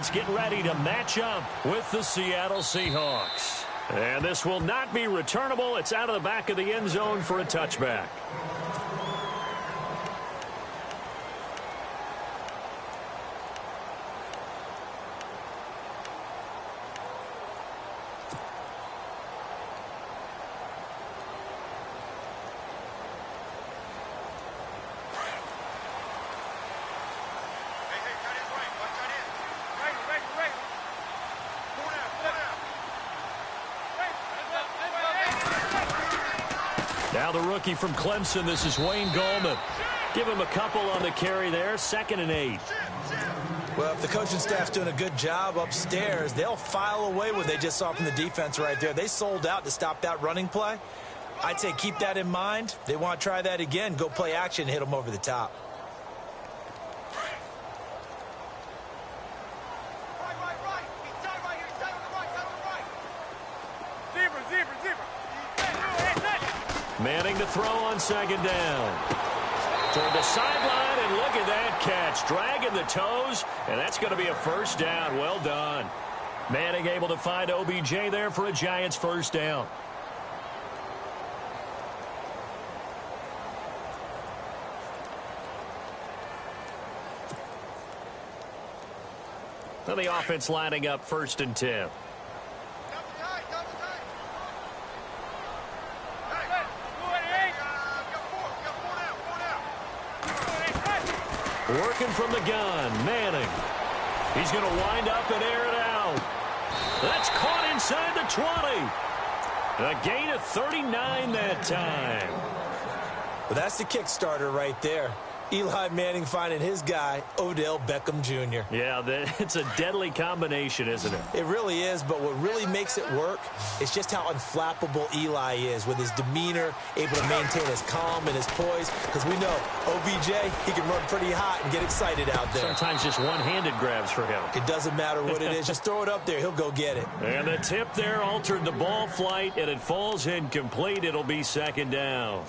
Giants getting ready to match up with the Seattle Seahawks. And this will not be returnable. It's out of the back of the end zone for a touchback. Now the rookie from Clemson, this is Wayne Gallman. Give him a couple on the carry there, 2nd and 8. Well, if the coaching staff's doing a good job upstairs, they'll file away what they just saw from the defense right there. They sold out to stop that running play. I'd say keep that in mind. They want to try that again, go play action and hit them over the top. Manning to throw on 2nd down. Toward the sideline, and look at that catch. Dragging the toes, and that's going to be a 1st down. Well done. Manning able to find OBJ there for a Giants 1st down. Now the offense lining up 1st and 10. Working from the gun, Manning. He's going to wind up and air it out. That's caught inside the 20. A gain of 39 that time. Well, that's the kickstarter right there. Eli Manning finding his guy, Odell Beckham Jr. Yeah, it's a deadly combination, isn't it? It really is, but what really makes it work is just how unflappable Eli is with his demeanor, able to maintain his calm and his poise, because we know OBJ, he can run pretty hot and get excited out there. Sometimes just one-handed grabs for him. It doesn't matter what it is. Just throw it up there. He'll go get it. And the tip there altered the ball flight, and it falls incomplete. It'll be 2nd down.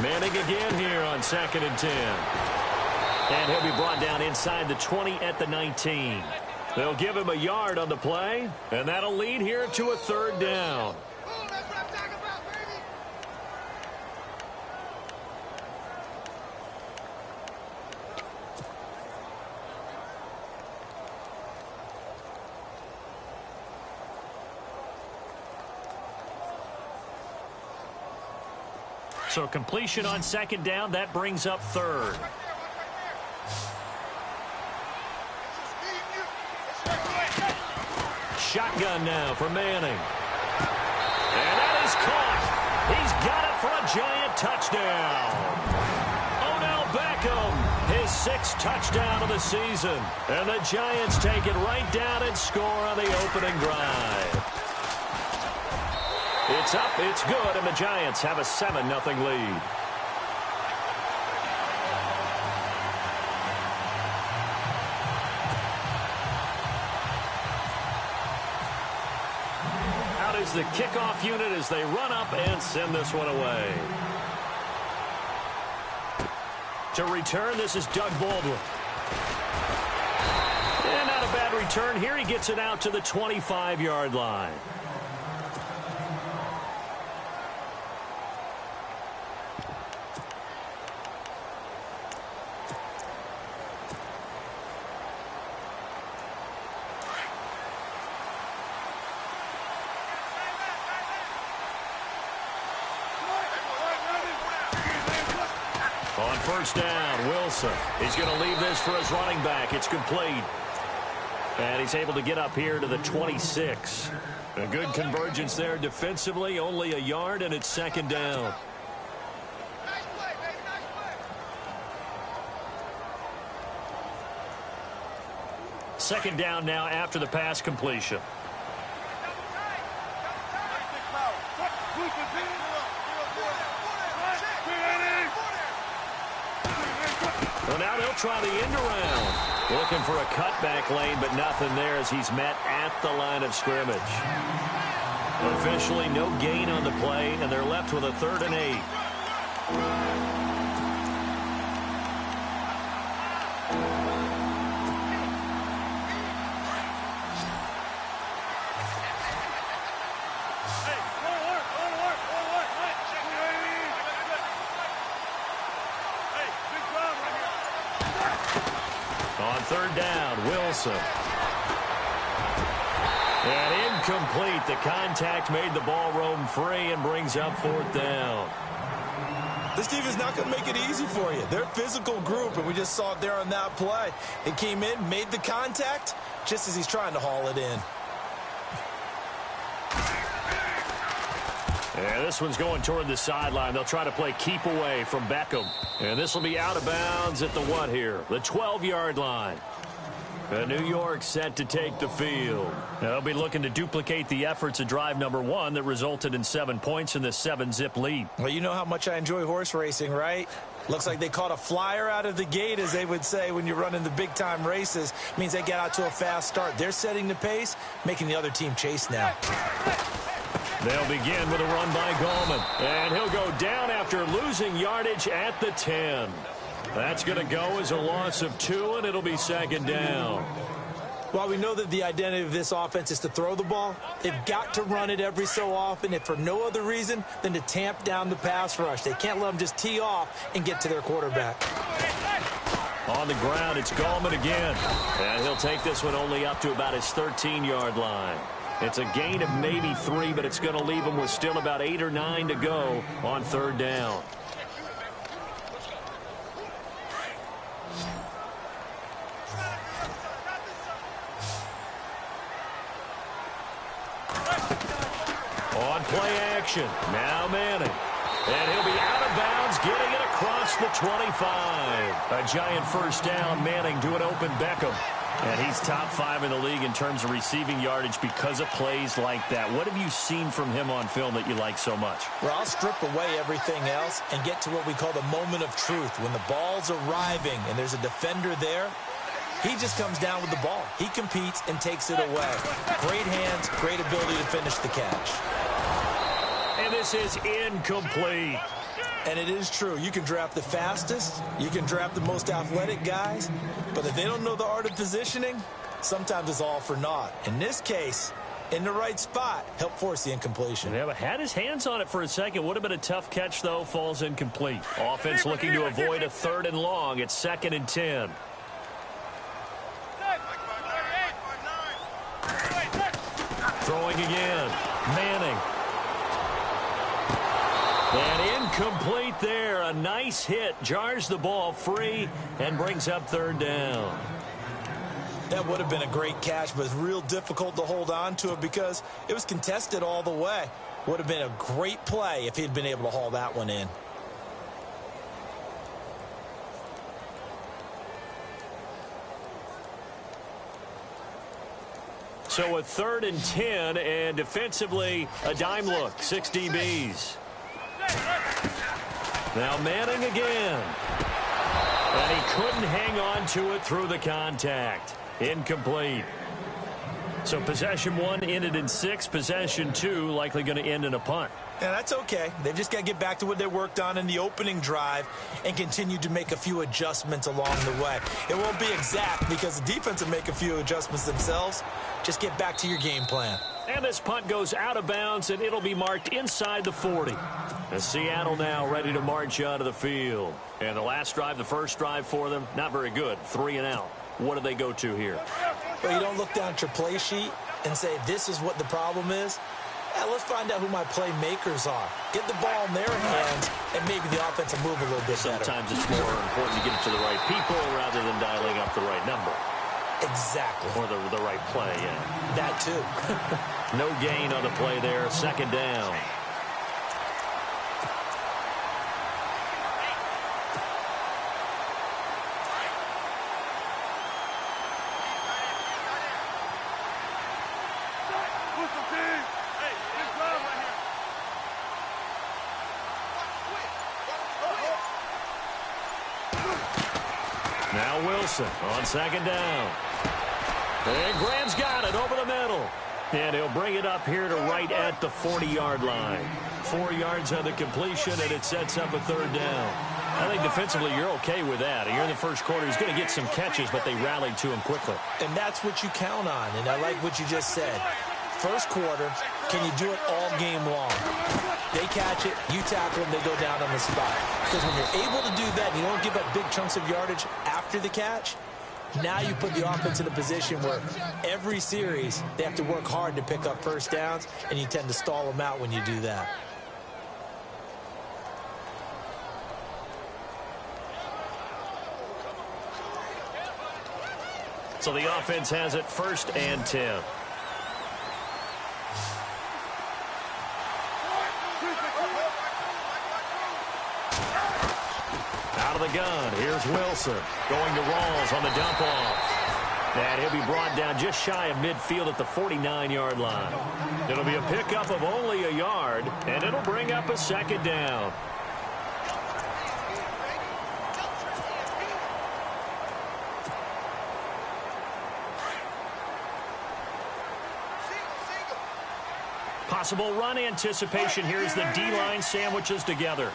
Manning again here on 2nd and 10. And he'll be brought down inside the 20 at the 19. They'll give him a yard on the play, and that'll lead here to a 3rd down. So completion on 2nd down, that brings up 3rd. Shotgun now for Manning. And that is caught. He's got it for a Giant touchdown. Odell Beckham, his 6th touchdown of the season. And the Giants take it right down and score on the opening drive. It's up, it's good, and the Giants have a 7-0 lead. Out is the kickoff unit as they run up and send this one away. To return, this is Doug Baldwin. And not a bad return here. He gets it out to the 25-yard line. On 1st down, Wilson. He's going to leave this for his running back. It's complete. And he's able to get up here to the 26. A good convergence there defensively. Only a yard, and it's 2nd down. Second down now after the pass completion. Well, now they'll try the end around. Looking for a cutback lane, but nothing there as he's met at the line of scrimmage. Officially no gain on the play, and they're left with a 3rd and 8. On 3rd down, Wilson. And incomplete. The contact made the ball roam free and brings up 4th down. This team is not going to make it easy for you. They're a physical group, and we just saw it there on that play. It came in, made the contact, just as he's trying to haul it in. And this one's going toward the sideline. They'll try to play keep away from Beckham. And this will be out of bounds at the what here? The 12-yard line. New York set to take the field. Now, they'll be looking to duplicate the efforts of drive number 1 that resulted in 7 points in this 7-zip lead. Well, you know how much I enjoy horse racing, right? Looks like they caught a flyer out of the gate, as they would say when you're running the big-time races. Means they get out to a fast start. They're setting the pace, making the other team chase now. They'll begin with a run by Gallman. And he'll go down after losing yardage at the 10. That's going to go as a loss of 2, and it'll be 2nd down. While we know that the identity of this offense is to throw the ball, they've got to run it every so often, if for no other reason than to tamp down the pass rush. They can't let them just tee off and get to their quarterback. On the ground, it's Gallman again. And he'll take this one only up to about his 13-yard line. It's a gain of maybe 3, but it's going to leave him with still about 8 or 9 to go on 3rd down. On play action, now Manning. And he'll be out of bounds, getting it across the 25. A giant 1st down, Manning to an open Beckham. And he's top 5 in the league in terms of receiving yardage because of plays like that. What have you seen from him on film that you like so much? Well, I'll strip away everything else and get to what we call the moment of truth. When the ball's arriving and there's a defender there, he just comes down with the ball. He competes and takes it away. Great hands, great ability to finish the catch. And this is incomplete. And it is true. You can draft the fastest. You can draft the most athletic guys. But if they don't know the art of positioning, sometimes it's all for naught. In this case, in the right spot, help force the incompletion. Yeah, but had his hands on it for a second. Would have been a tough catch, though. Falls incomplete. Offense looking to avoid a 3rd and long. It's 2nd and 10. Throwing again. Manning. And incomplete there. A nice hit. Jars the ball free and brings up 3rd down. That would have been a great catch, but it's real difficult to hold on to it because it was contested all the way. Would have been a great play if he'd been able to haul that one in. So a 3rd and 10, and defensively a dime look. 6 DBs. Now Manning again. And he couldn't hang on to it through the contact. Incomplete. So possession 1 ended in 6. Possession 2 likely going to end in a punt. Yeah, that's okay. They've just got to get back to what they worked on in the opening drive and continue to make a few adjustments along the way. It won't be exact because the defense will make a few adjustments themselves. Just get back to your game plan. And this punt goes out of bounds, and it'll be marked inside the 40. And Seattle now ready to march out of the field. And the last drive, the first drive for them, not very good. 3 and out. What do they go to here? Well, you don't look down at your play sheet and say, this is what the problem is. Yeah, let's find out who my playmakers are. Get the ball in their hands, and maybe the offense will move a little bit better. Sometimes it's more important to get it to the right people rather than dialing up the right number. Exactly. Or the right play, yeah. That too. No gain on the play there. 2nd down. Now Wilson on 2nd down. And Graham's got it over the middle. And he'll bring it up here to right at the 40-yard line. 4 yards on the completion, and it sets up a third down. I think defensively you're okay with that. Here in the first quarter, he's going to get some catches, but they rallied to him quickly. And that's what you count on, and I like what you just said. First quarter, can you do it all game long? They catch it, you tackle them, they go down on the spot. Because when you're able to do that and you don't give up big chunks of yardage after the catch, now you put the offense in a position where every series they have to work hard to pick up first downs, and you tend to stall them out when you do that. So the offense has it 1st and 10. Out of the gun, here's Wilson. Going to Rawls on the dump off. And he'll be brought down just shy of midfield at the 49-yard line. It'll be a pickup of only a yard, and it'll bring up a second down. Possible run anticipation. Here's the D-line sandwiches together.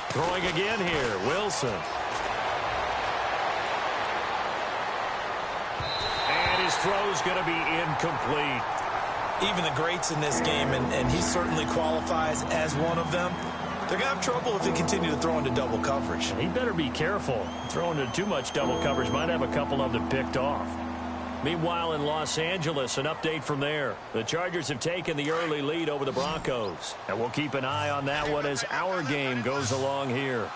Throwing again here, Wilson. And his throw's going to be incomplete. Even the greats in this game, and he certainly qualifies as one of them, they're going to have trouble if they continue to throw into double coverage. He better be careful. Throwing into too much double coverage might have a couple of them picked off. Meanwhile, in Los Angeles, an update from there. The Chargers have taken the early lead over the Broncos. And we'll keep an eye on that one as our game goes along here.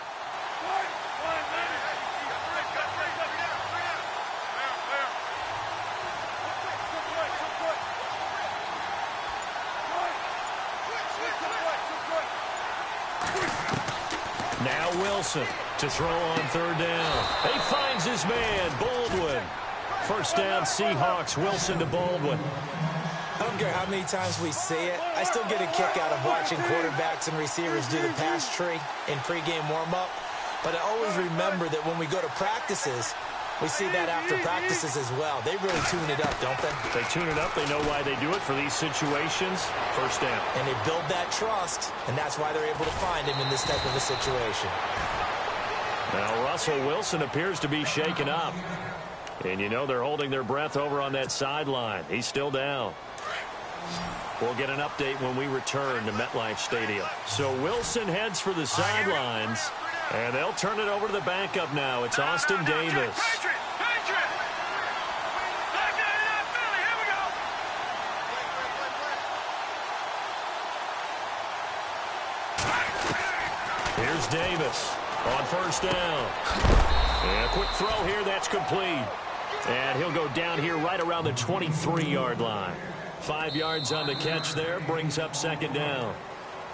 Now Wilson to throw on 3rd down. He finds his man, Baldwin. First down, Seahawks. Wilson to Baldwin. I don't care how many times we see it. I still get a kick out of watching quarterbacks and receivers do the pass tree in pregame warm-up. But I always remember that when we go to practices, we see that after practices as well. They really tune it up, don't they? They tune it up. They know why they do it for these situations. First down. And they build that trust, and that's why they're able to find him in this type of a situation. Now, Russell Wilson appears to be shaken up. And you know they're holding their breath over on that sideline. He's still down. We'll get an update when we return to MetLife Stadium. So Wilson heads for the sidelines, and they'll turn it over to the backup now. It's Austin Davis. Here's Davis on 1st down. And a quick throw here, that's complete. And he'll go down here right around the 23-yard line. 5 yards on the catch there, brings up 2nd down.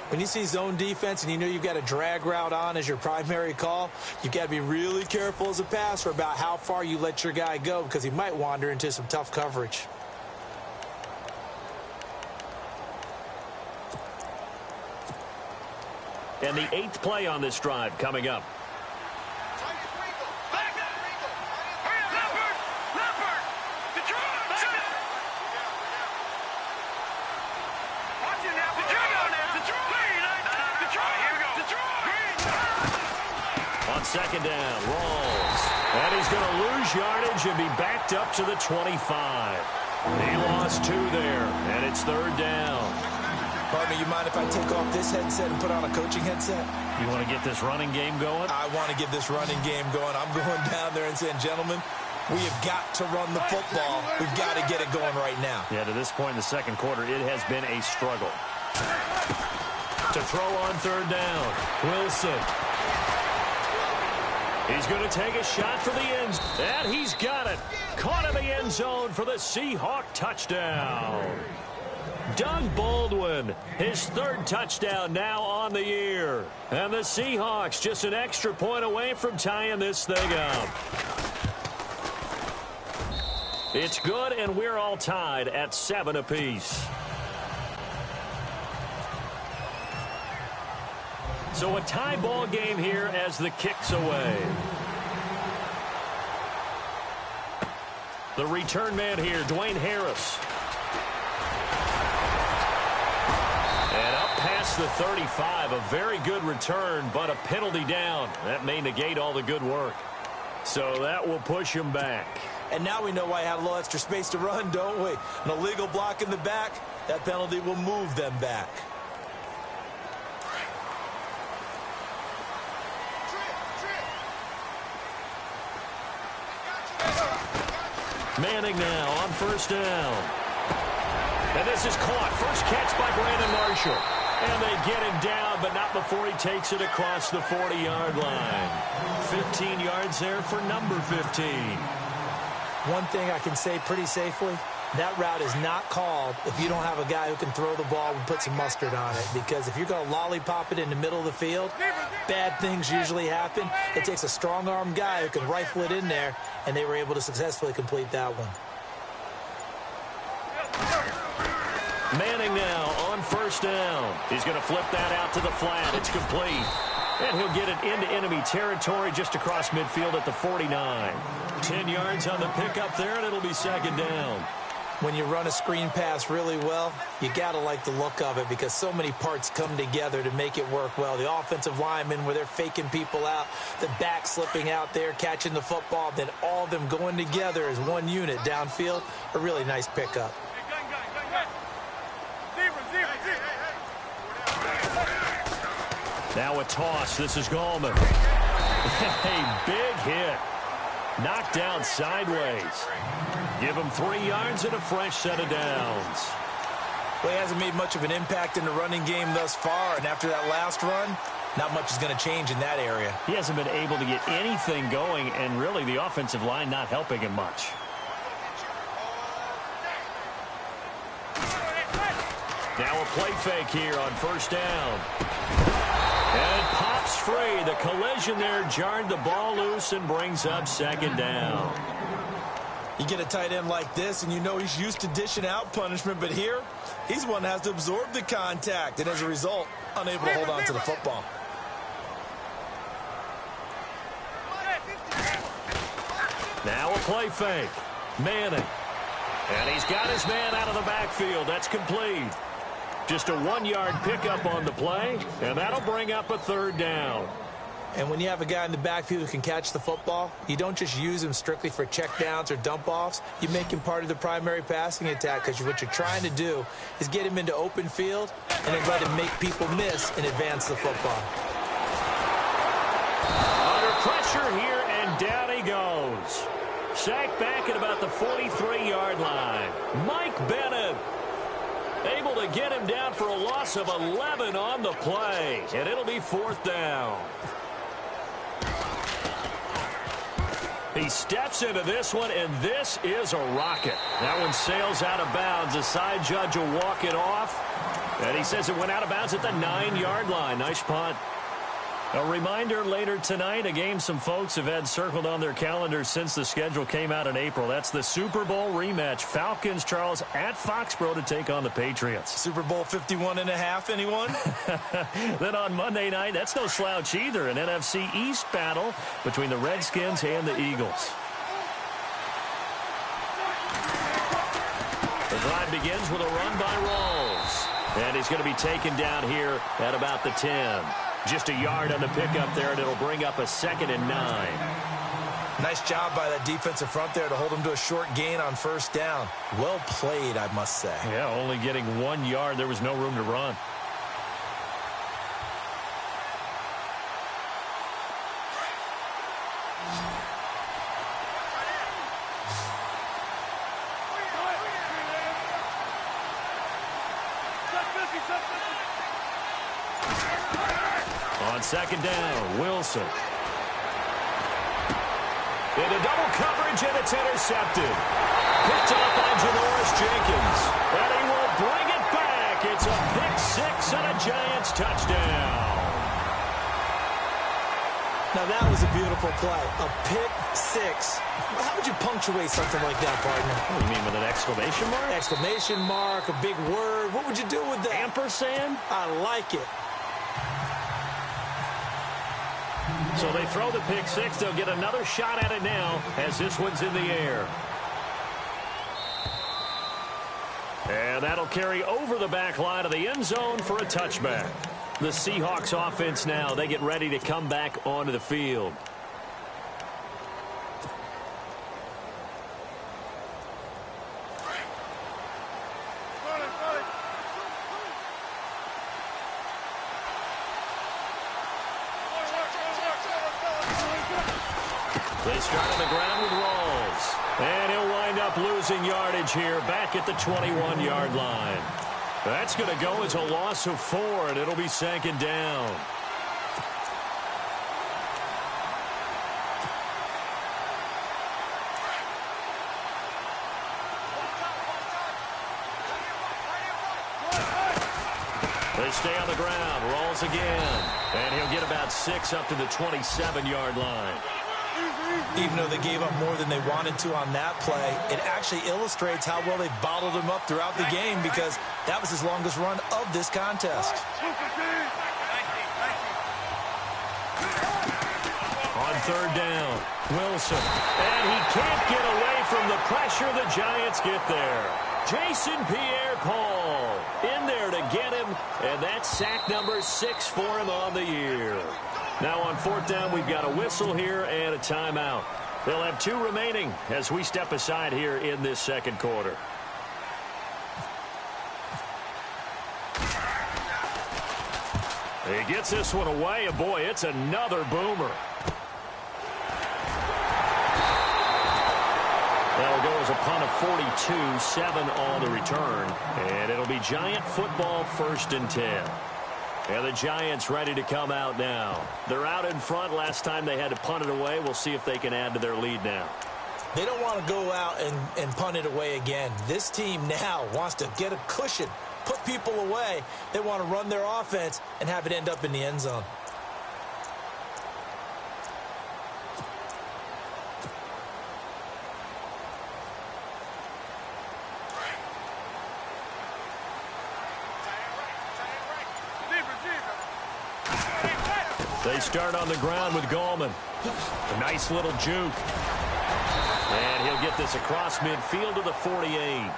When you see zone defense and you know you've got a drag route on as your primary call, you've got to be really careful as a passer about how far you let your guy go because he might wander into some tough coverage. And the 8th play on this drive coming up. On 2nd down, Rawls. And he's going to lose yardage and be backed up to the 25. He lost 2 there, and it's 3rd down. Partner, you mind if I take off this headset and put on a coaching headset? You want to get this running game going? I want to get this running game going. I'm going down there and saying, gentlemen, we have got to run the football. We've got to get it going right now. Yeah, to this point in the second quarter, it has been a struggle. To throw on 3rd down, Wilson. He's going to take a shot for the end. And he's got it. Caught in the end zone for the Seahawk touchdown. Doug Baldwin, his 3rd touchdown now on the year. And the Seahawks just an extra point away from tying this thing up. It's good, and we're all tied at 7 apiece. So a tie ball game here as the kick's away. The return man here, Dwayne Harris. And up past the 35, a very good return, but a penalty down. That may negate all the good work. So that will push him back. And now we know why he had a little extra space to run, don't we? An illegal block in the back, that penalty will move them back. Manning now on first down. And this is caught. First catch by Brandon Marshall. And they get him down, but not before he takes it across the 40-yard line. 15 yards there for number 15. One thing I can say pretty safely, that route is not called if you don't have a guy who can throw the ball and put some mustard on it. Because if you're going to lollipop it in the middle of the field, bad things usually happen. It takes a strong-armed guy who can rifle it in there, and they were able to successfully complete that one. Manning now on first down. He's going to flip that out to the flat. It's complete. And he'll get it into enemy territory just across midfield at the 49. 10 yards on the pickup there, and it'll be second down. When you run a screen pass really well, you got to like the look of it because so many parts come together to make it work well. The offensive linemen where they're faking people out, the back slipping out there, catching the football, then all of them going together as one unit downfield, a really nice pickup. Now a toss. This is Gallman. A big hit. Knocked down sideways. Give him 3 yards and a fresh set of downs. Well, he hasn't made much of an impact in the running game thus far, and after that last run, not much is going to change in that area. He hasn't been able to get anything going, and really the offensive line not helping him much. Now a play fake here on first down. And pops free. The collision there jarred the ball loose and brings up second down. You get a tight end like this, and you know he's used to dishing out punishment, but here, he's one that has to absorb the contact, and as a result, unable to hold on to the football. Now a play fake. Manning. And he's got his man out of the backfield. That's complete. Just a 1-yard pickup on the play, and that'll bring up a third down. And when you have a guy in the backfield who can catch the football, you don't just use him strictly for checkdowns or dump-offs. You make him part of the primary passing attack because what you're trying to do is get him into open field and then let him make people miss and advance the football. Under pressure here, and down he goes. Sacked back at about the 43-yard line. Mike Bennett able to get him down for a loss of 11 on the play, and it'll be fourth down. He steps into this one, and this is a rocket. That one sails out of bounds. The side judge will walk it off, and he says it went out of bounds at the 9-yard line. Nice punt. A reminder later tonight, a game some folks have had circled on their calendars since the schedule came out in April. That's the Super Bowl rematch. Falcons, Charles, at Foxborough to take on the Patriots. Super Bowl 51.5, anyone? Then on Monday night, that's no slouch either, an NFC East battle between the Redskins and the Eagles. The drive begins with a run by Rawls. And he's going to be taken down here at about the 10. Just a yard on the pickup there, and it'll bring up a 2nd and 9. Nice job by that defensive front there to hold him to a short gain on first down. Well played, I must say. Yeah, only getting 1 yard. There was no room to run. On second down, Wilson. Into double coverage, and it's intercepted. Picked up by Janoris Jenkins. And he will bring it back. It's a pick-6 and a Giants touchdown. Now, that was a beautiful play. A pick-6. How would you punctuate something like that, partner? What do you mean, with an exclamation mark? Exclamation mark, a big word. What would you do with that? Ampersand? I like it. So they throw the pick-6. They'll get another shot at it now as this one's in the air. And that'll carry over the back line of the end zone for a touchback. The Seahawks offense now, they get ready to come back onto the field. They start on the ground with Rawls. And he'll wind up losing yardage here back at the 21-yard line. That's going to go as a loss of 4, and it'll be second down. They stay on the ground. Rawls again. And he'll get about 6 up to the 27-yard line. Even though they gave up more than they wanted to on that play, it actually illustrates how well they bottled him up throughout the game because that was his longest run of this contest. On third down, Wilson. And he can't get away from the pressure. The Giants get there. Jason Pierre-Paul in there to get him, and that's sack number 6 for him on the year. Now on fourth down, we've got a whistle here and a timeout. They'll have 2 remaining as we step aside here in this second quarter. He gets this one away, and boy, it's another boomer. That'll go as a punt of 42, 7 on the return, and it'll be Giant football, 1st and 10. And the Giants ready to come out now. They're out in front. Last time they had to punt it away. We'll see if they can add to their lead now. They don't want to go out and punt it away again. This team now wants to get a cushion, put people away. They want to run their offense and have it end up in the end zone. They start on the ground with Gallman. A nice little juke. And he'll get this across midfield to the 48.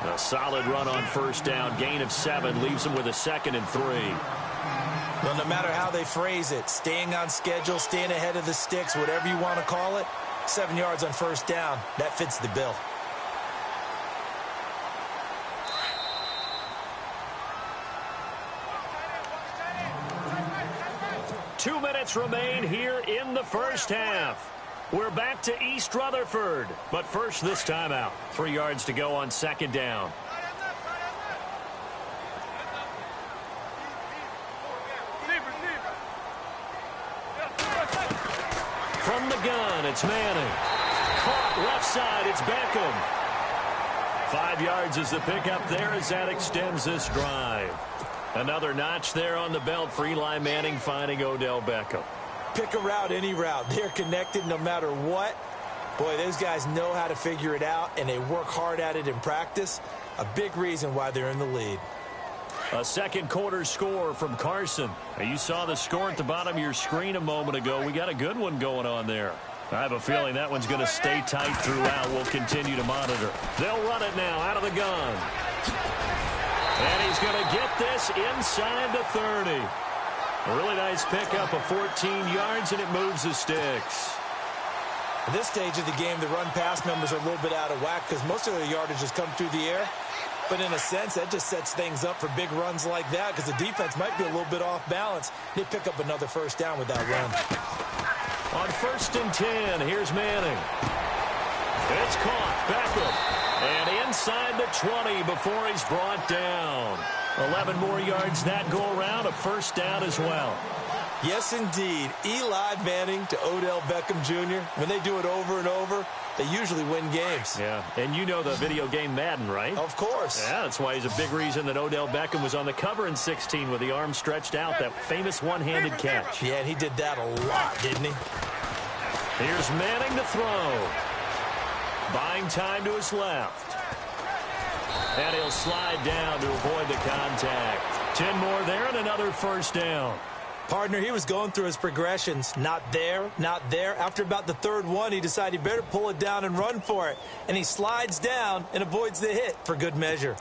A solid run on first down. Gain of 7 leaves him with a 2nd and 3. Well, no matter how they phrase it, staying on schedule, staying ahead of the sticks, whatever you want to call it, 7 yards on first down, that fits the bill. Two minutes remain here in the first half. We're back to East Rutherford. But first, this timeout. 3 yards to go on second down. From the gun, it's Manning. Caught left side, it's Beckham. 5 yards is the pickup there as that extends this drive. Another notch there on the belt for Eli Manning finding Odell Beckham. Pick a route, any route. They're connected no matter what. Boy, those guys know how to figure it out, and they work hard at it in practice. A big reason why they're in the lead. A second quarter score from Carson. You saw the score at the bottom of your screen a moment ago. We got a good one going on there. I have a feeling that one's going to stay tight throughout. We'll continue to monitor. They'll run it now out of the gun. And he's going to get this inside the 30. A really nice pickup of 14 yards, and it moves the sticks. At this stage of the game, the run-pass numbers are a little bit out of whack because most of their yardage has come through the air. But in a sense, that just sets things up for big runs like that because the defense might be a little bit off balance. They pick up another first down with that run. On 1st and 10, here's Manning. It's caught. Beckham. And inside the 20 before he's brought down. 11 more yards that go around. A first down as well. Yes, indeed. Eli Manning to Odell Beckham Jr. When they do it over and over, they usually win games. Yeah, and you know the video game Madden, right? Of course. Yeah, that's why he's a big reason that Odell Beckham was on the cover in 16 with the arm stretched out, that famous one-handed catch. Yeah, and he did that a lot, didn't he? Here's Manning to throw. Buying time to his left. And he'll slide down to avoid the contact. 10 more there and another first down. Partner, he was going through his progressions. Not there, not there. After about the third one, he decided he better pull it down and run for it. And he slides down and avoids the hit for good measure.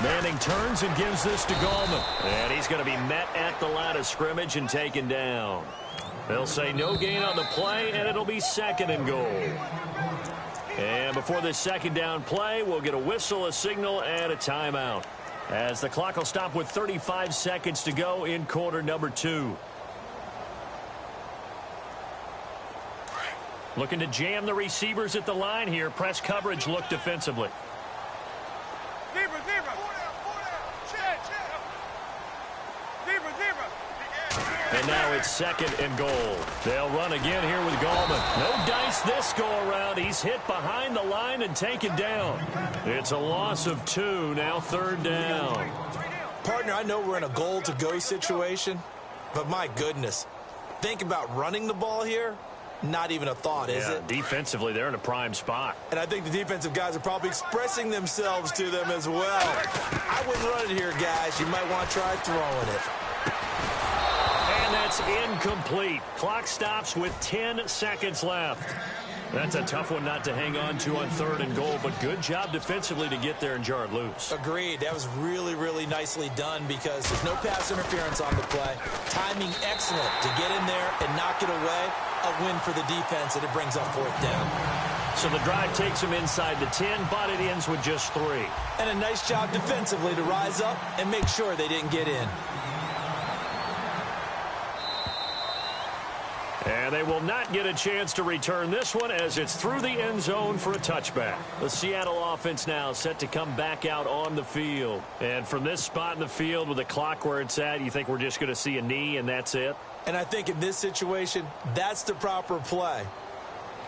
Manning turns and gives this to Gallman. And he's going to be met at the line of scrimmage and taken down. They'll say no gain on the play, and it'll be 2nd and goal. And before this 2nd down play, we'll get a whistle, a signal, and a timeout, as the clock will stop with 35 seconds to go in quarter number 2. Looking to jam the receivers at the line here. Press coverage look defensively. And now it's 2nd and goal. They'll run again here with Gallman. No dice this go-around. He's hit behind the line and taken down. It's a loss of 2. Now 3rd down. Partner, I know we're in a goal-to-go situation, but my goodness. Think about running the ball here. Not even a thought, is it? Defensively, they're in a prime spot. And I think the defensive guys are probably expressing themselves to them as well. I wouldn't run it here, guys. You might want to try throwing it. And that's incomplete. Clock stops with 10 seconds left. That's a tough one not to hang on to on 3rd and goal, but good job defensively to get there and jar it loose. Agreed. That was really, really nicely done because there's no pass interference on the play. Timing excellent to get in there and knock it away. A win for the defense, and it brings up 4th down. So the drive takes him inside the 10, but it ends with just 3. And a nice job defensively to rise up and make sure they didn't get in. And they will not get a chance to return this one as it's through the end zone for a touchback. The Seattle offense now set to come back out on the field. And from this spot in the field with the clock where it's at, you think we're just going to see a knee and that's it? And I think in this situation, that's the proper play.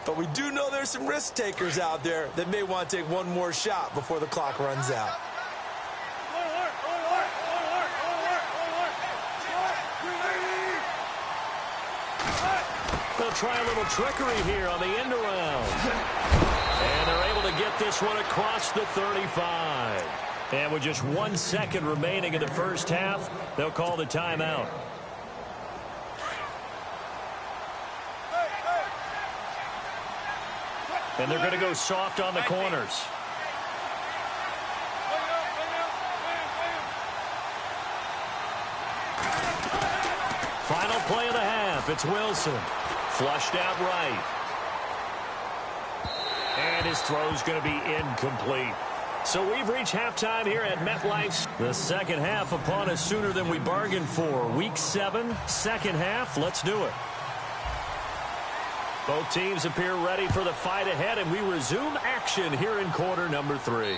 But we do know there's some risk takers out there that may want to take one more shot before the clock runs out. They'll try a little trickery here on the end around. And they're able to get this one across the 35. And with just 1 second remaining in the first half, they'll call the timeout. And they're going to go soft on the corners. Final play of the half. It's Wilson. Flushed out right. And his throw's going to be incomplete. So we've reached halftime here at MetLife's. The second half upon us sooner than we bargained for. Week 7, second half. Let's do it. Both teams appear ready for the fight ahead, and we resume action here in quarter number 3.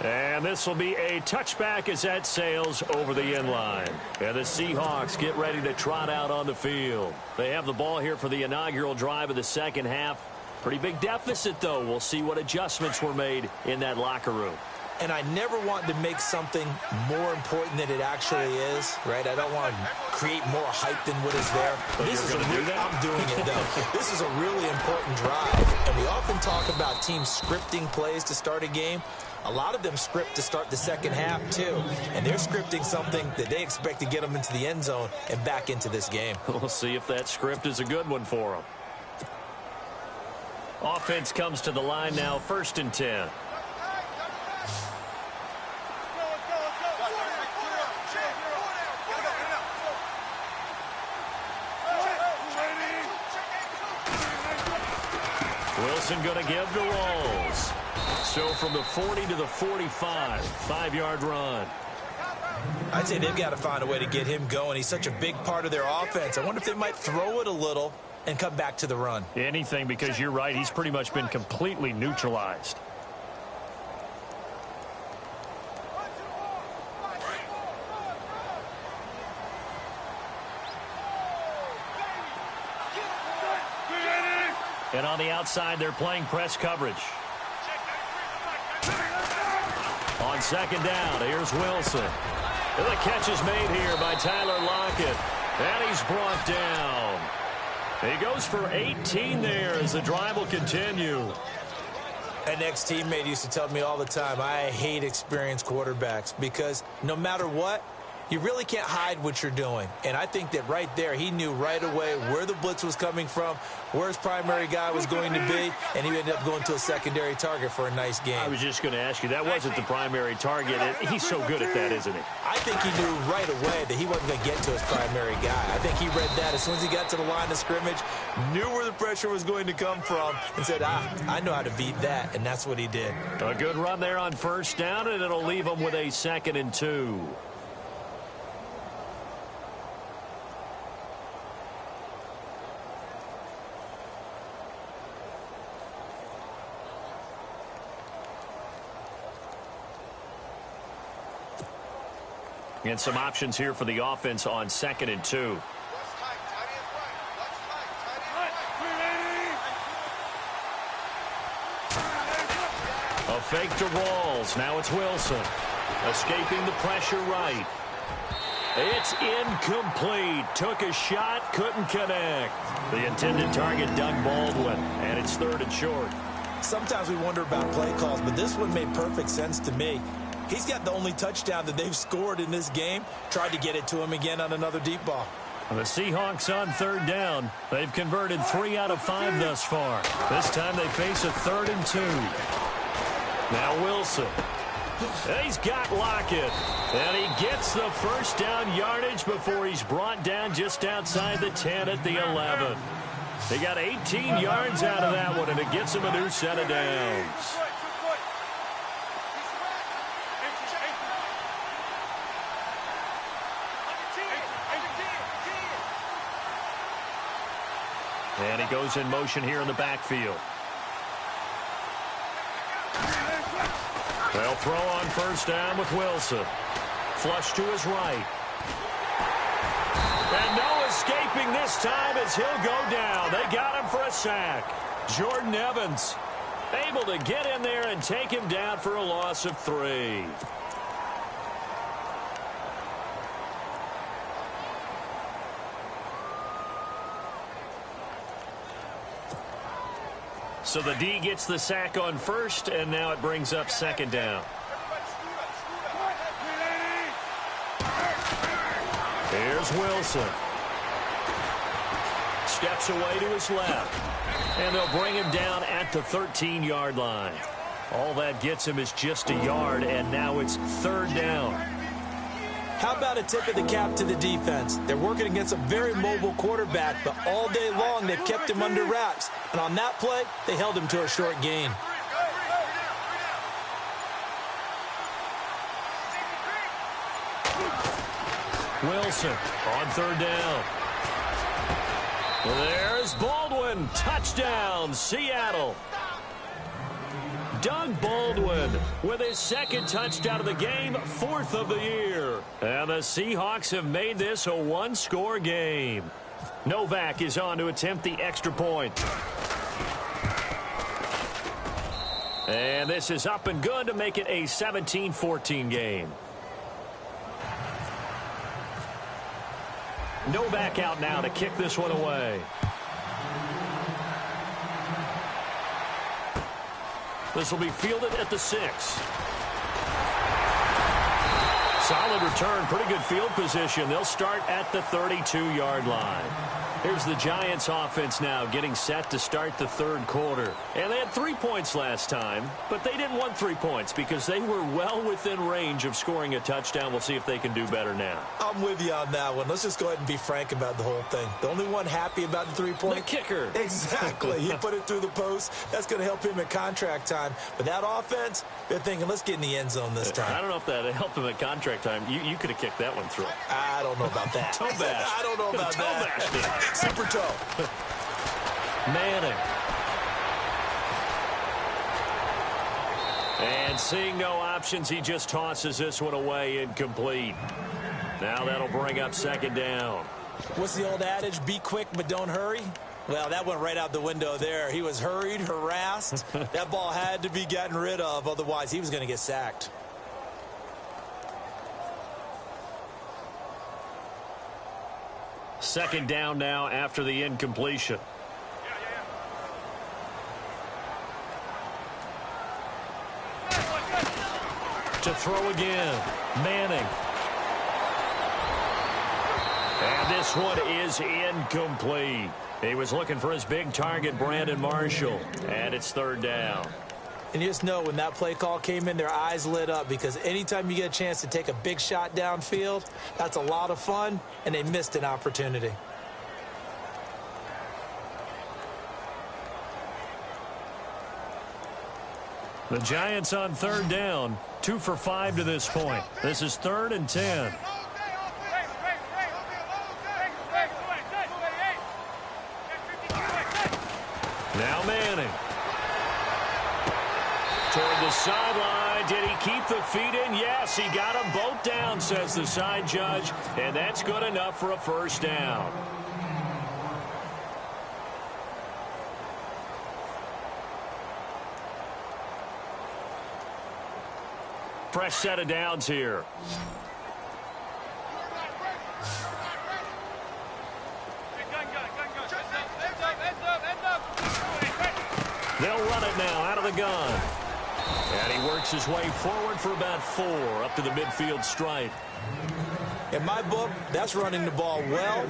And this will be a touchback as that sails over the end line. And the Seahawks get ready to trot out on the field. They have the ball here for the inaugural drive of the second half. Pretty big deficit, though. We'll see what adjustments were made in that locker room. And I never want to make something more important than it actually is, right? I don't want to create more hype than what is there. But this is I'm doing it, though. This is a really important drive. And we often talk about teams scripting plays to start a game. A lot of them script to start the second half, too. And they're scripting something that they expect to get them into the end zone and back into this game. We'll see if that script is a good one for them. Offense comes to the line now, 1st and 10. Wilson going to give to Rolls. So from the 40 to the 45, 5-yard run. I'd say they've got to find a way to get him going. He's such a big part of their offense. I wonder if they might throw it a little and come back to the run. Anything, because you're right. He's pretty much been completely neutralized. And on the outside, they're playing press coverage. On second down, here's Wilson. And the catch is made here by Tyler Lockett. And he's brought down. He goes for 18 there as the drive will continue. An ex-teammate used to tell me all the time, I hate experienced quarterbacks because no matter what, You really can't hide what you're doing. And I think that right there, he knew right away where the blitz was coming from, where his primary guy was going to be, and he ended up going to a secondary target for a nice game. I was just going to ask you, that wasn't the primary target. He's so good at that, isn't he? I think he knew right away that he wasn't going to get to his primary guy. I think he read that as soon as he got to the line of scrimmage, knew where the pressure was going to come from, and said, I know how to beat that, and that's what he did. A good run there on first down, and it'll leave him with a 2nd and 2. And some options here for the offense on 2nd and 2. A fake to Rawls. Now it's Wilson. Escaping the pressure right. It's incomplete. Took a shot, couldn't connect. The intended target, Doug Baldwin. And it's 3rd and short. Sometimes we wonder about play calls, but this one made perfect sense to me. He's got the only touchdown that they've scored in this game. Tried to get it to him again on another deep ball. The Seahawks on 3rd down. They've converted 3 out of 5 thus far. This time they face a 3rd and 2. Now Wilson. He's got Lockett. And he gets the first down yardage before he's brought down just outside the 10 at the 11. They got 18 yards out of that one, and it gets him a new set of downs. And he goes in motion here in the backfield. They'll throw on first down with Wilson. Flush to his right. And no escaping this time as he'll go down. They got him for a sack. Jordan Evans able to get in there and take him down for a loss of 3. So the D gets the sack on first, and now it brings up 2nd down. Here's Wilson. Steps away to his left. And they'll bring him down at the 13-yard line. All that gets him is just a yard, and now it's 3rd down. How about a tip of the cap to the defense? They're working against a very mobile quarterback, but all day long they've kept him under wraps. And on that play, they held him to a short gain. Wilson on 3rd down. There's Baldwin. Touchdown, Seattle. Doug Baldwin with his 2nd touchdown of the game, 4th of the year. And the Seahawks have made this a 1-score game. Novak is on to attempt the extra point. And this is up and good to make it a 17-14 game. Novak out now to kick this one away. This will be fielded at the 6. Solid return, pretty good field position. They'll start at the 32-yard line. Here's the Giants offense now getting set to start the 3rd quarter. And they had 3 points last time, but they didn't want 3 points because they were well within range of scoring a touchdown. We'll see if they can do better now. I'm with you on that one. Let's just go ahead and be frank about the whole thing. The only one happy about the 3-point? The kicker. Exactly. He put it through the post. That's going to help him at contract time. But that offense, they're thinking, let's get in the end zone this time. I don't know if that helped him at contract time. You could have kicked that one through. I don't know about that. Toe bash. I don't know about that. Toe bash. Super toe. Manning. And seeing no options, he just tosses this one away incomplete. Now that'll bring up 2nd down. What's the old adage? Be quick, but don't hurry. Well, that went right out the window there. He was hurried, harassed. That ball had to be gotten rid of. Otherwise, he was going to get sacked. Second down now after the incompletion. To throw again. Manning. And this one is incomplete. He was looking for his big target, Brandon Marshall, and it's third down. And you just know when that play call came in, their eyes lit up, because anytime you get a chance to take a big shot downfield, that's a lot of fun, and they missed an opportunity. The Giants on third down, 2 for 5 to this point. This is 3rd and 10. Now Manning. Toward the sideline. Did he keep the feet in? Yes, he got them both down, says the side judge. And that's good enough for a first down. Fresh set of downs here. They'll run it now out of the gun. And he works his way forward for about 4 up to the midfield stripe. In my book, that's running the ball well,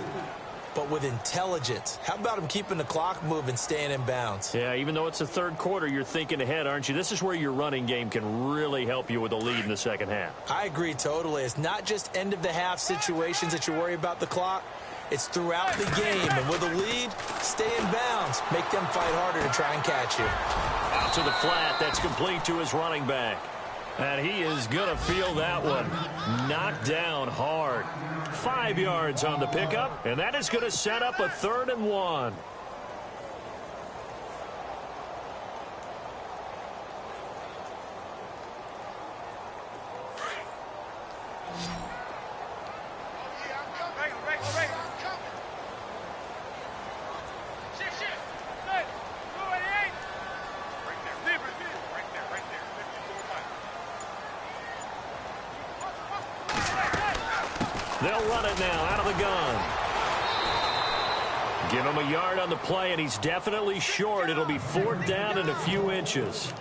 but with intelligence. How about him keeping the clock moving, staying in bounds? Yeah, even though it's the third quarter, you're thinking ahead, aren't you? This is where your running game can really help you with a lead in the second half. I agree totally. It's not just end-of-the-half situations that you worry about the clock. It's throughout the game. And with a lead, stay in bounds. Make them fight harder to try and catch you. Out to the flat. That's complete to his running back. And he is going to feel that one. Knocked down hard. 5 yards on the pickup. And that is going to set up a 3rd and 1. They'll run it now out of the gun. Give him a yard on the play, and he's definitely short. It'll be 4th down and a few inches.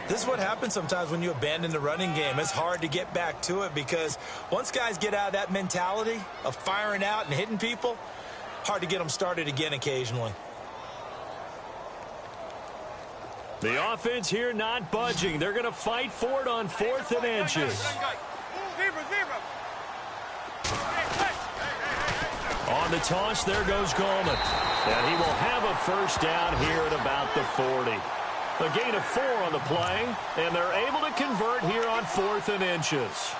This is what happens sometimes when you abandon the running game. It's hard to get back to it because once guys get out of that mentality of firing out and hitting people, hard to get them started again occasionally. The offense here not budging. They're going to fight for it on 4th and inches. On the toss, there goes Coleman. And he will have a first down here at about the 40. A gain of 4 on the play, and they're able to convert here on 4th and inches.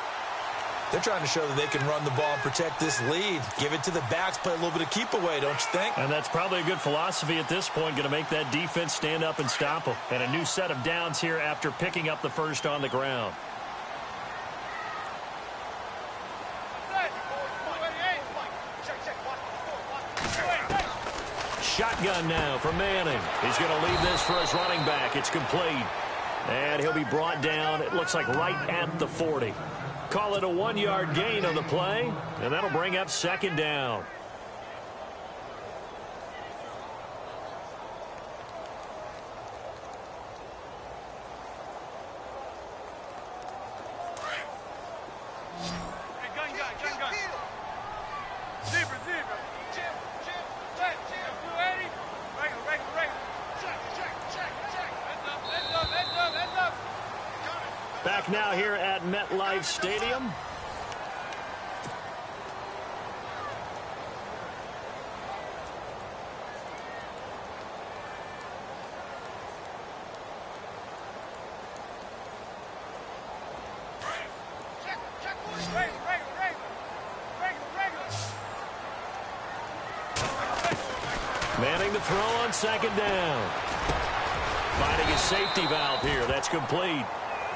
They're trying to show that they can run the ball and protect this lead. Give it to the backs, play a little bit of keep away, don't you think? And that's probably a good philosophy at this point, going to make that defense stand up and stop them. And a new set of downs here after picking up the first on the ground. Shotgun now for Manning. He's going to leave this for his running back. It's complete. And he'll be brought down, it looks like, right at the 40. Call it a 1-yard gain on the play, and that'll bring up 2nd down. Back now here at MetLife Stadium. Manning the throw on 2nd down. Finding a safety valve here. That's complete.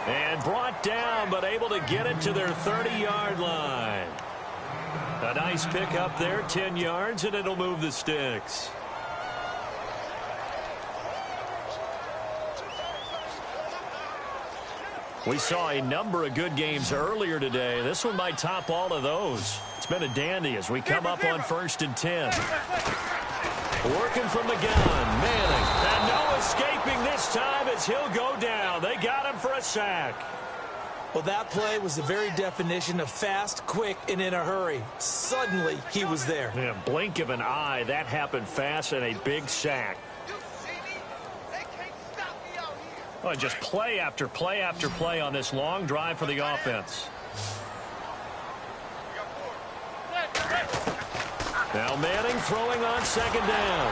And brought down, but able to get it to their 30-yard line. A nice pick up there, 10 yards, and it'll move the sticks. We saw a number of good games earlier today. This one might top all of those. It's been a dandy as we come up on 1st and 10. Working from the gun, Manning. And no escaping this time as he'll go down. They got him for a sack. Well, that play was the very definition of fast, quick, and in a hurry. Suddenly, he was there. Yeah, blink of an eye. That happened fast and a big sack. Well, just play after play after play on this long drive for the offense. Now Manning throwing on second down.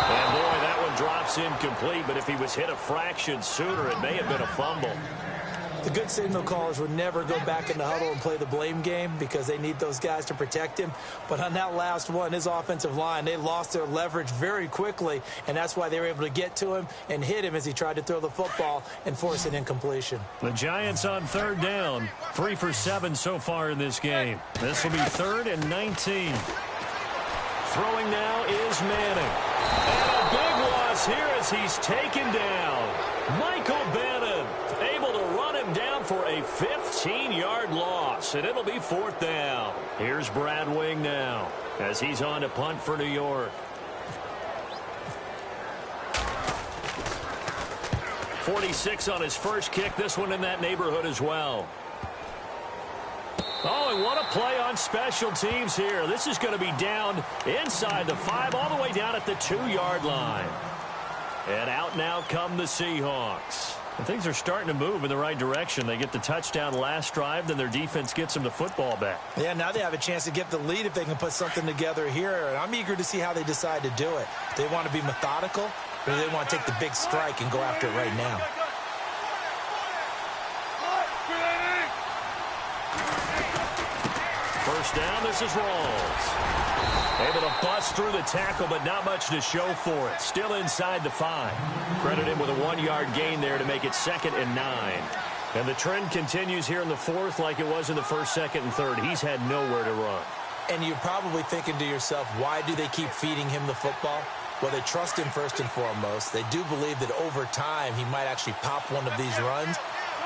And boy, that one drops incomplete, but if he was hit a fraction sooner, it may have been a fumble. The good signal callers would never go back in the huddle and play the blame game because they need those guys to protect him. But on that last one, his offensive line, they lost their leverage very quickly, and that's why they were able to get to him and hit him as he tried to throw the football and force an incompletion. The Giants on third down, 3 for 7 so far in this game. This will be 3rd and 19. Throwing now is Manning. And a big loss here as he's taken down. Michael Bannon able to run him down for a 15-yard loss, and it'll be 4th down. Here's Brad Wing now as he's on to punt for New York. 46 on his first kick. This one in that neighborhood as well. Oh, and what a play on special teams here. This is going to be down inside the 5, all the way down at the 2-yard line. And out now come the Seahawks. And things are starting to move in the right direction. They get the touchdown last drive, then their defense gets them the football back. Yeah, now they have a chance to get the lead if they can put something together here. And I'm eager to see how they decide to do it. Do they want to be methodical, or do they want to take the big strike and go after it right now? First down, this is Rawls. Able to bust through the tackle, but not much to show for it. Still inside the 5. Credit him with a 1-yard gain there to make it 2nd and 9. And the trend continues here in the 4th like it was in the 1st, 2nd, and 3rd. He's had nowhere to run. And you're probably thinking to yourself, why do they keep feeding him the football? Well, they trust him first and foremost. They do believe that over time he might actually pop one of these runs.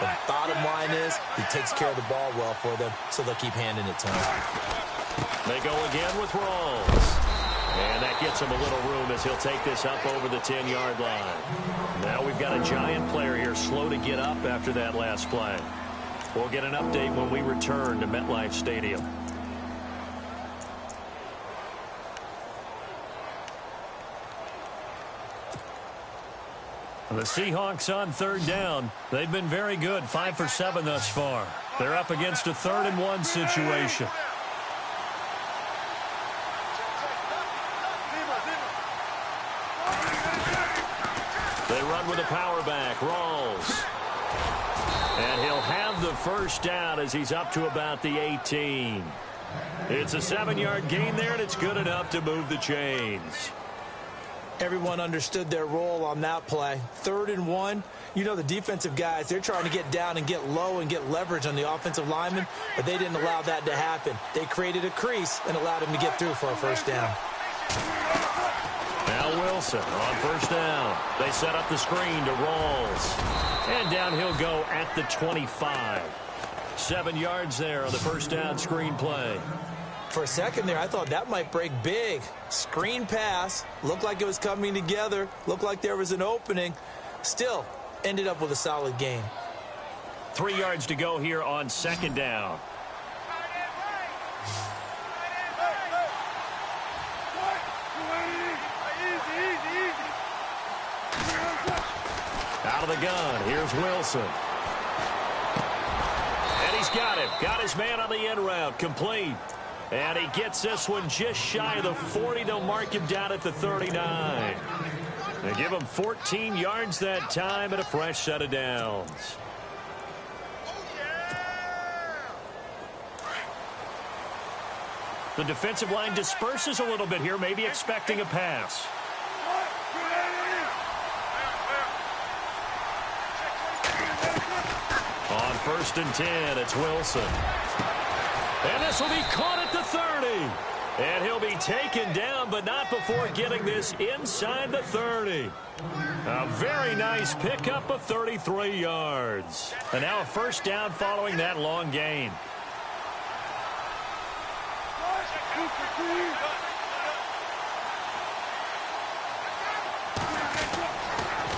But bottom line is he takes care of the ball well for them, so they'll keep handing it to him. They go again with Rawls. And that gets him a little room as he'll take this up over the 10-yard line. Now we've got a Giant player here slow to get up after that last play. We'll get an update when we return to MetLife Stadium. The Seahawks on third down. They've been very good, 5 for 7 thus far. They're up against a 3rd and 1 situation. They run with a power back, Rawls. And he'll have the first down as he's up to about the 18. It's a 7-yard gain there, and it's good enough to move the chains. Everyone understood their role on that play. 3rd and 1. You know, the defensive guys, they're trying to get down and get low and get leverage on the offensive lineman, but they didn't allow that to happen. They created a crease and allowed him to get through for a first down. Now Wilson on first down. They set up the screen to Rawls. And down he'll go at the 25. 7 yards there on the first down screen play. For a second there, I thought that might break big. Screen pass. Looked like it was coming together. Looked like there was an opening. Still, ended up with a solid gain. 3 yards to go here on second down. Out of the gun, here's Wilson. And he's got it. Got his man on the end route, complete. And he gets this one just shy of the 40. They'll mark him down at the 39. They give him 14 yards that time and a fresh set of downs. The defensive line disperses a little bit here, maybe expecting a pass. On 1st and 10, it's Wilson. And this will be caught at the 30. And he'll be taken down, but not before getting this inside the 30. A very nice pickup of 33 yards. And now a first down following that long gain.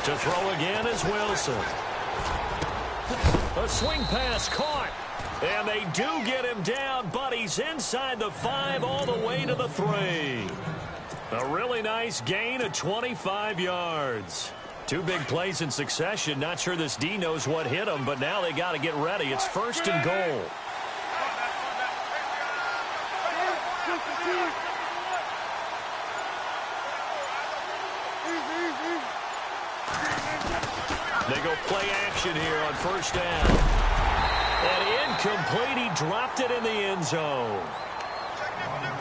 To throw again is Wilson. A swing pass caught. And they do get him down, but he's inside the 5 all the way to the 3. A really nice gain of 25 yards. 2 big plays in succession. Not sure this D knows what hit him, but now they got to get ready. It's 1st and goal. They go play action here on 1st down. And incomplete. He dropped it in the end zone.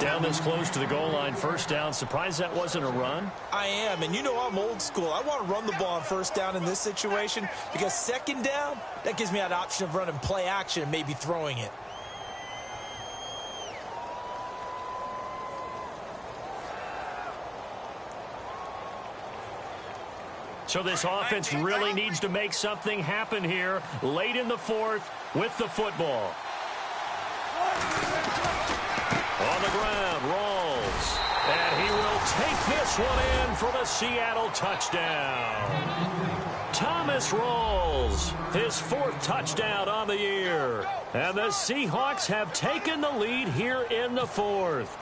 Down this close to the goal line, 1st down. Surprised that wasn't a run? I am, and you know I'm old school. I want to run the ball on 1st down in this situation because 2nd down, that gives me that option of running play action and maybe throwing it. So this offense really needs to make something happen here late in the 4th with the football. On the ground, Rawls. And he will take this one in for the Seattle touchdown. Thomas Rawls, his 4th touchdown on the year. And the Seahawks have taken the lead here in the 4th.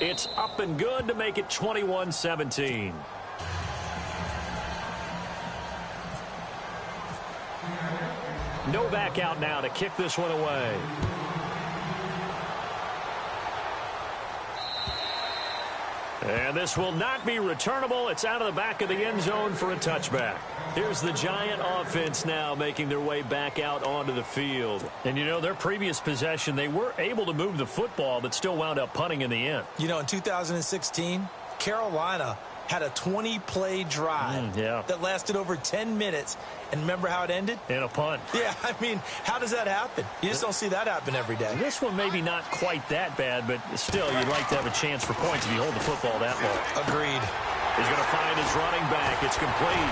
It's up and good to make it 21-17. Novak out now to kick this one away. And this will not be returnable. It's out of the back of the end zone for a touchback. Here's the Giant offense now making their way back out onto the field. And, you know, their previous possession, they were able to move the football but still wound up punting in the end. You know, in 2016, Carolina had a 20-play drive that lasted over 10 minutes. And remember how it ended? In a punt. Yeah, I mean, how does that happen? You just don't see that happen every day. This one maybe not quite that bad, but still, you'd like to have a chance for points if you hold the football that long. Agreed. He's going to find his running back. It's complete.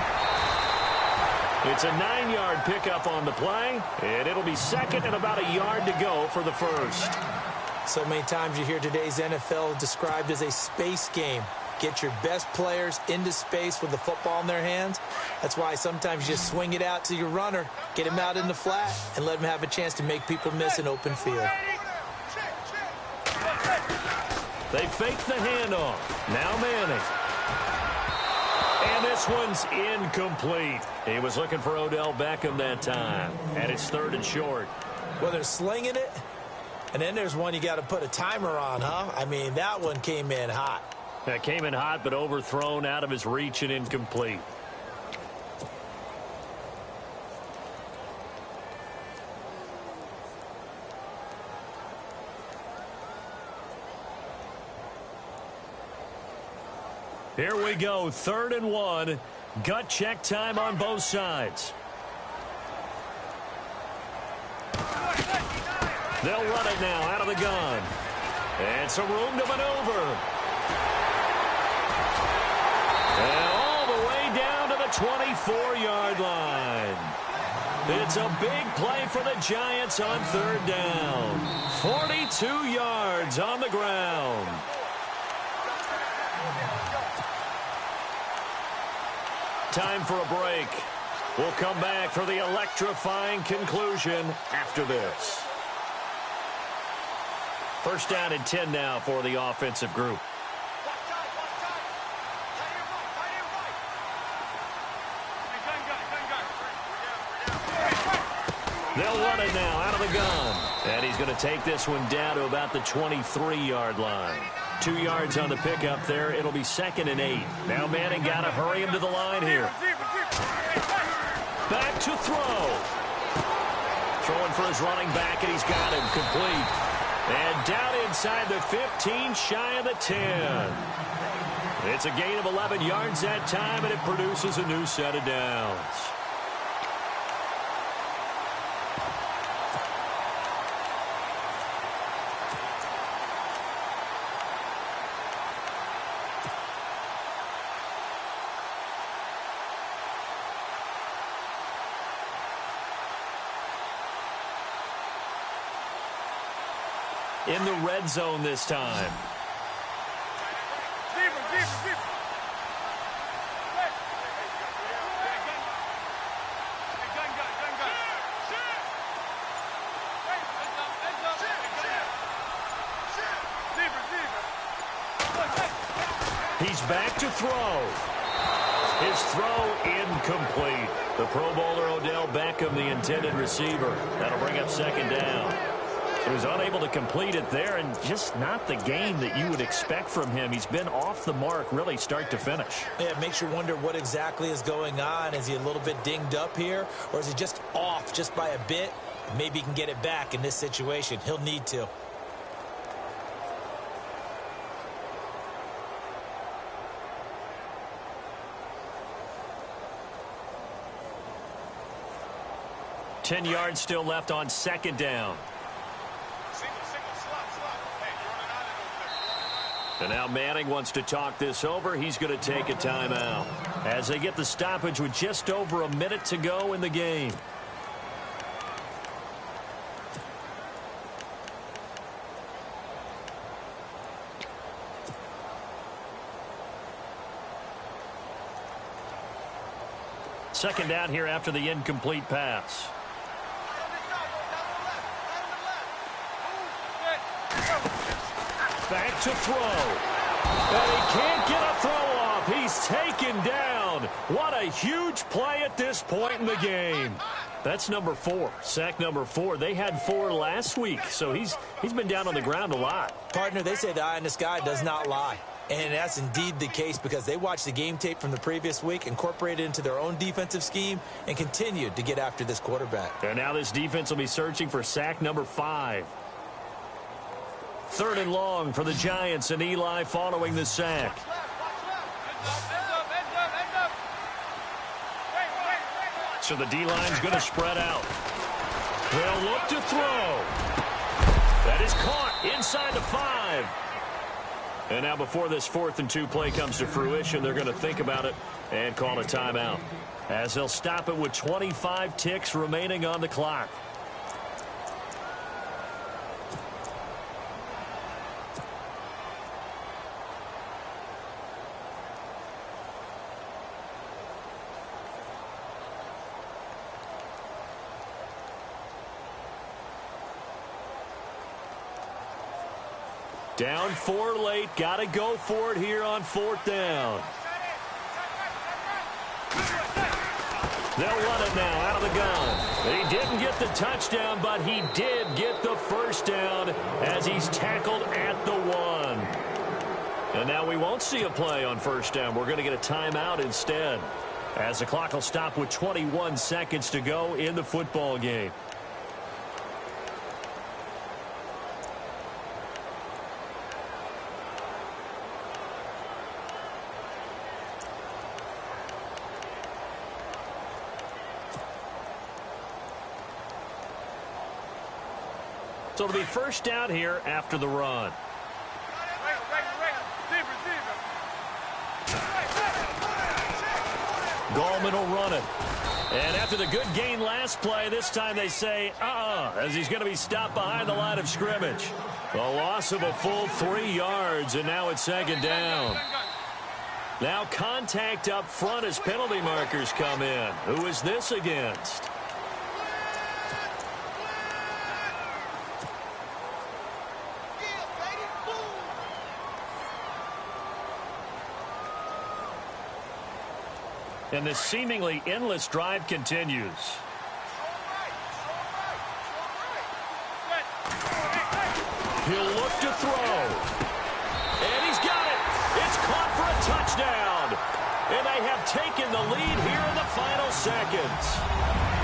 It's a 9-yard pickup on the play, and it'll be 2nd and about a yard to go for the 1st. So many times you hear today's NFL described as a space game. Get your best players into space with the football in their hands. That's why sometimes you just swing it out to your runner, get him out in the flat, and let him have a chance to make people miss an open field. They fake the handoff. Now Manning. And this one's incomplete. He was looking for Odell Beckham that time. And it's 3rd and short. Well, they're slinging it, and then there's one you got to put a timer on, huh? I mean, that one came in hot. That came in hot, but overthrown, out of his reach, and incomplete. Here we go, 3rd and 1. Gut check time on both sides. They'll run it now out of the gun. And some room to maneuver. And all the way down to the 24-yard line. It's a big play for the Giants on 3rd down. 42 yards on the ground. Time for a break. We'll come back for the electrifying conclusion after this. 1st down and 10 now for the offensive group. They'll run it now out of the gun. And he's going to take this one down to about the 23-yard line. 2 yards on the pickup there. It'll be 2nd and 8. Now Manning got to hurry him to the line here. Back to throw. Throwing for his running back, and he's got him complete. And down inside the 15, shy of the 10. It's a gain of 11 yards that time, and it produces a new set of downs. In the red zone this time. He's back to throw. His throw incomplete. The Pro Bowler Odell Beckham, the intended receiver. That'll bring up second down. He was unable to complete it there, and just not the game that you would expect from him. He's been off the mark really start to finish. Yeah, it makes you wonder what exactly is going on. Is he a little bit dinged up here, or is he just off just by a bit? Maybe he can get it back in this situation. He'll need to. Ten yards still left on second down. And now Manning wants to talk this over. He's going to take a timeout as they get the stoppage with just over a minute to go in the game. Second down here after the incomplete pass. Back to throw. And he can't get a throw off. He's taken down. What a huge play at this point in the game. That's number 4. Sack number 4. They had 4 last week, so he's been down on the ground a lot. Partner, they say the eye in the sky does not lie. And that's indeed the case because they watched the game tape from the previous week, incorporated it into their own defensive scheme, and continued to get after this quarterback. And now this defense will be searching for sack number 5. Third and long for the Giants, and Eli following the sack. So the D-line's going to spread out. They'll look to throw. That is caught inside the 5. And now before this 4th and 2 play comes to fruition, they're going to think about it and call a timeout, as they'll stop it with 25 ticks remaining on the clock. Down 4 late. Got to go for it here on 4th down. They'll run it now out of the gun. He didn't get the touchdown, but he did get the first down as he's tackled at the 1. And now we won't see a play on first down. We're going to get a timeout instead, as the clock will stop with 21 seconds to go in the football game. So it'll be first down here after the run. Gallman will run it. And after the good gain last play, this time they say, as he's going to be stopped behind the line of scrimmage. A loss of a full 3 yards, and now it's second down. Now contact up front as penalty markers come in. Who is this against? And this seemingly endless drive continues. He'll look to throw. And he's got it. It's caught for a touchdown. And they have taken the lead here in the final seconds.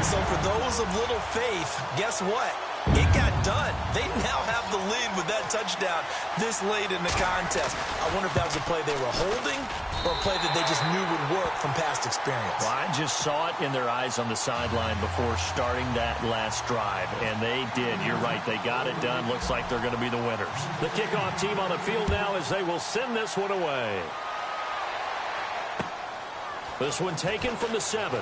So for those of little faith, guess what? It got done. They now have the lead with that touchdown this late in the contest. I wonder if that was a play they were holding or a play that they just knew would work from past experience. Well, I just saw it in their eyes on the sideline before starting that last drive, and they did. You're right. They got it done. Looks like they're going to be the winners. The kickoff team on the field now as they will send this one away. This one taken from the 7.